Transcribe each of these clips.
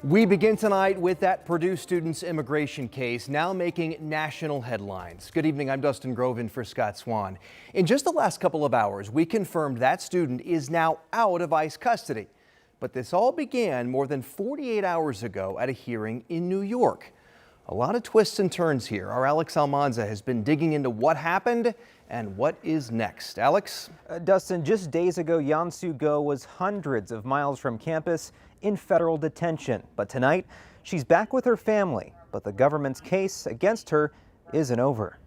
We begin tonight with that Purdue student's immigration case now making national headlines. Good evening, I'm Dustin Groven for Scott Swan. In just the last couple of hours, we confirmed that student is now out of ICE custody. But this all began more than 48 hours ago at a hearing in New York. A lot of twists and turns here. Our Alex Almanza has been digging into what happened and what is next. Alex? Dustin, just days ago, Yansu Go was hundreds of miles from campus in federal detention. But tonight, she's back with her family. But the government's case against her isn't over.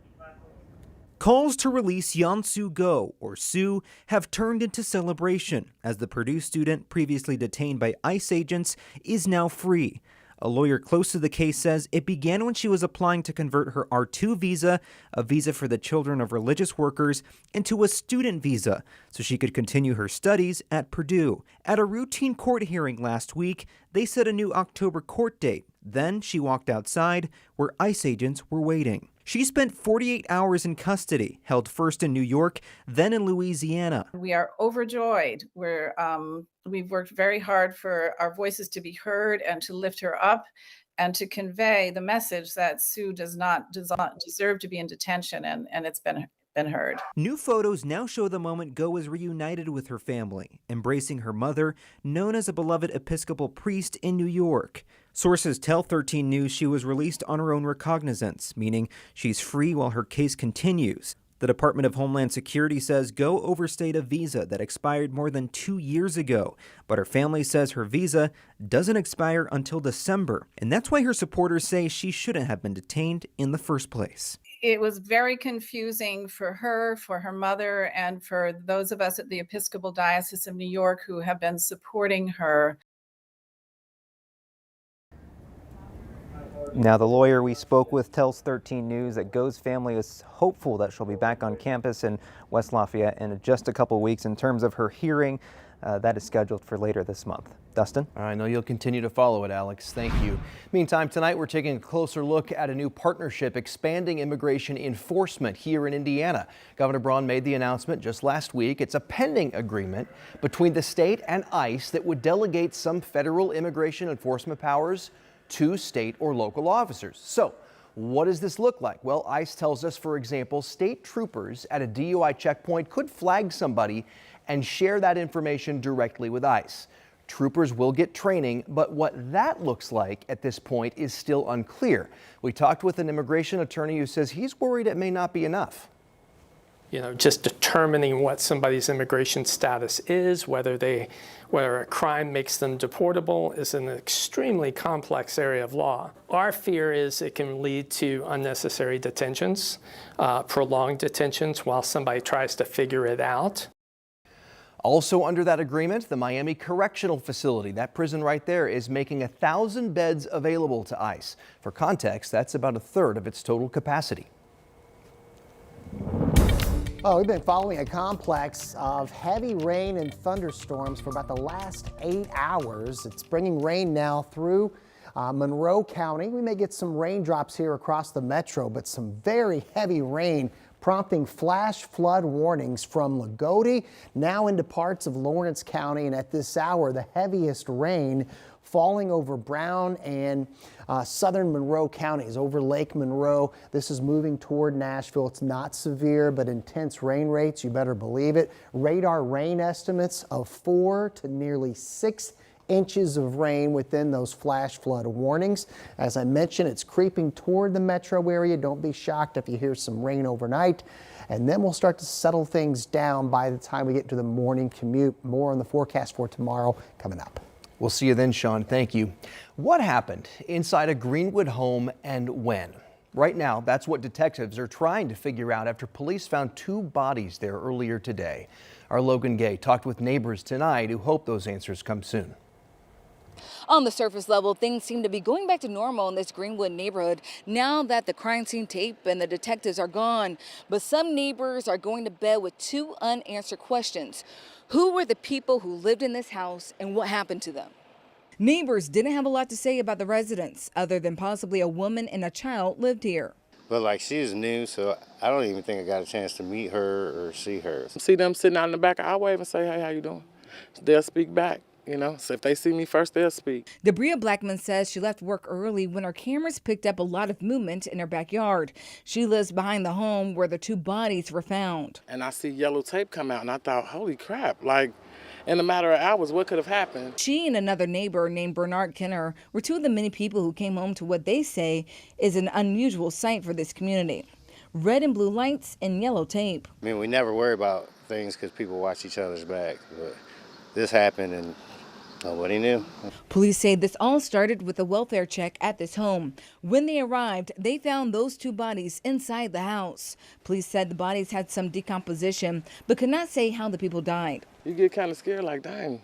Calls to release Yansu Go, or Sue, have turned into celebration as the Purdue student previously detained by ICE agents is now free. A lawyer close to the case says it began when she was applying to convert her R2 visa, a visa for the children of religious workers, into a student visa so she could continue her studies at Purdue. At a routine court hearing last week, they set a new October court date. Then she walked outside where ICE agents were waiting. She spent 48 hours in custody, held first in New York, then in Louisiana. We are overjoyed. We've worked very hard for our voices to be heard and to lift her up and to convey the message that Sue does not deserve to be in detention, and it's been heard. New photos now show the moment Go is reunited with her family, embracing her mother, known as a beloved Episcopal priest in New York. Sources tell 13 News she was released on her own recognizance, meaning she's free while her case continues. The Department of Homeland Security says Go overstayed a visa that expired more than 2 years ago, but her family says her visa doesn't expire until December, and that's why her supporters say she shouldn't have been detained in the first place. It was very confusing for her, for her mother, and for those of us at the Episcopal Diocese of New York who have been supporting her. Now, the lawyer we spoke with tells 13 News that Go's family is hopeful that she'll be back on campus in West Lafayette in just a couple weeks. In terms of her hearing, that is scheduled for later this month. Dustin? I know you'll continue to follow it, Alex. Thank you. Meantime, tonight we're taking a closer look at a new partnership expanding immigration enforcement here in Indiana. Governor Braun made the announcement just last week. It's a pending agreement between the state and ICE that would delegate some federal immigration enforcement powers to state or local officers. So what does this look like? Well, ICE tells us, for example, state troopers at a DUI checkpoint could flag somebody and share that information directly with ICE. Troopers will get training, but what that looks like at this point is still unclear. We talked with an immigration attorney who says he's worried it may not be enough. Just determining what somebody's immigration status is, whether a crime makes them deportable, is an extremely complex area of law. Our fear is it can lead to unnecessary detentions, prolonged detentions while somebody tries to figure it out. Also under that agreement, the Miami Correctional Facility, that prison right there, is making 1,000 beds available to ICE. For context, that's about a third of its total capacity. Well, we've been following a complex of heavy rain and thunderstorms for about the last 8 hours. It's bringing rain now through Monroe County. We may get some raindrops here across the metro, but some very heavy rain prompting flash flood warnings from Lagodi now into parts of Lawrence County. And at this hour, the heaviest rain falling over Brown and southern Monroe counties, over Lake Monroe. This is moving toward Nashville. It's not severe, but intense rain rates, you better believe it. Radar rain estimates of 4 to nearly 6 inches of rain within those flash flood warnings. As I mentioned, it's creeping toward the metro area. Don't be shocked if you hear some rain overnight. And then we'll start to settle things down by the time we get to the morning commute. More on the forecast for tomorrow coming up. We'll see you then, Sean. Thank you. What happened inside a Greenwood home and when? Right now, that's what detectives are trying to figure out after police found 2 bodies there earlier today. Our Logan Gay talked with neighbors tonight who hope those answers come soon. On the surface level, things seem to be going back to normal in this Greenwood neighborhood now that the crime scene tape and the detectives are gone. But some neighbors are going to bed with 2 unanswered questions. Who were the people who lived in this house and what happened to them? Neighbors didn't have a lot to say about the residents other than possibly a woman and a child lived here. But like she's new, so I don't even think I got a chance to meet her or see her. See them sitting out in the back, I'll wave and say, hey, how you doing? They'll speak back. You know, so if they see me first, they'll speak. Debria Blackman says she left work early when her cameras picked up a lot of movement in her backyard. She lives behind the home where the 2 bodies were found. And I see yellow tape come out, and I thought, holy crap, like, in a matter of hours, what could have happened? She and another neighbor named Bernard Kenner were 2 of the many people who came home to what they say is an unusual sight for this community. Red and blue lights and yellow tape. I mean, we never worry about things because people watch each other's back, but this happened and nobody knew. Police say this all started with a welfare check at this home. When they arrived, they found those 2 bodies inside the house. Police said the bodies had some decomposition, but could not say how the people died. You get kind of scared, like, dang,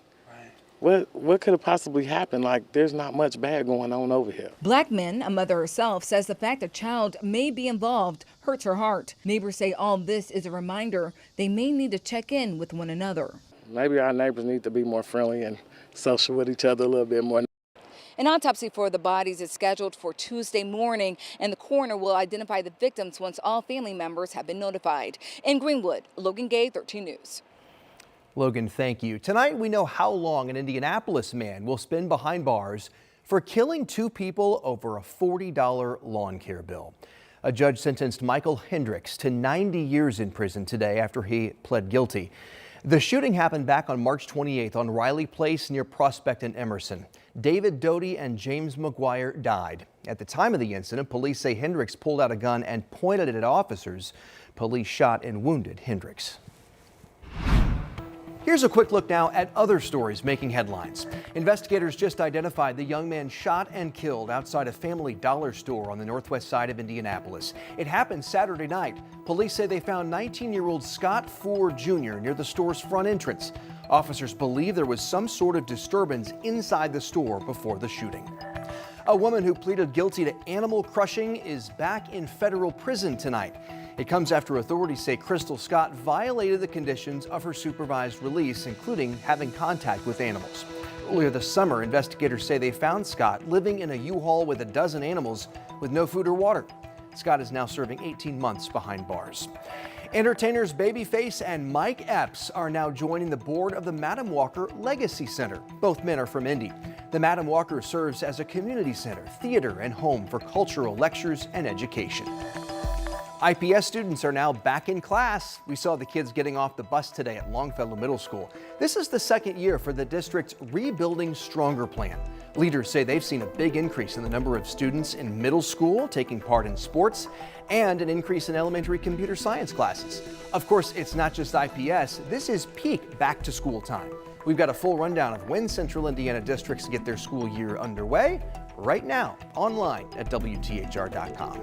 what could have possibly happened? Like, there's not much bad going on over here. Blackman, a mother herself, says the fact a child may be involved hurts her heart. Neighbors say all this is a reminder they may need to check in with one another. Maybe our neighbors need to be more friendly and social with each other a little bit more. An autopsy for the bodies is scheduled for Tuesday morning, and the coroner will identify the victims once all family members have been notified. In Greenwood, Logan Gay, 13 News. Logan, thank you. Tonight, we know how long an Indianapolis man will spend behind bars for killing 2 people over a $40 lawn care bill. A judge sentenced Michael Hendricks to 90 years in prison today after he pled guilty. The shooting happened back on March 28th on Riley Place near Prospect and Emerson. David Doty and James McGuire died. At the time of the incident, police say Hendricks pulled out a gun and pointed it at officers. Police shot and wounded Hendricks. Here's a quick look now at other stories making headlines. Investigators just identified the young man shot and killed outside a Family Dollar store on the northwest side of Indianapolis. It happened Saturday night. Police say they found 19-year-old Scott Ford Jr. near the store's front entrance. Officers believe there was some sort of disturbance inside the store before the shooting. A woman who pleaded guilty to animal crushing is back in federal prison tonight. It comes after authorities say Crystal Scott violated the conditions of her supervised release, including having contact with animals. Earlier this summer, investigators say they found Scott living in a U-Haul with a dozen animals with no food or water. Scott is now serving 18 months behind bars. Entertainers Babyface and Mike Epps are now joining the board of the Madam Walker Legacy Center. Both men are from Indy. The Madam Walker serves as a community center, theater, and home for cultural lectures and education. IPS students are now back in class. We saw the kids getting off the bus today at Longfellow Middle School. This is the 2nd year for the district's Rebuilding Stronger plan. Leaders say they've seen a big increase in the number of students in middle school taking part in sports and an increase in elementary computer science classes. Of course, it's not just IPS. This is peak back to school time. We've got a full rundown of when Central Indiana districts get their school year underway right now online at WTHR.com.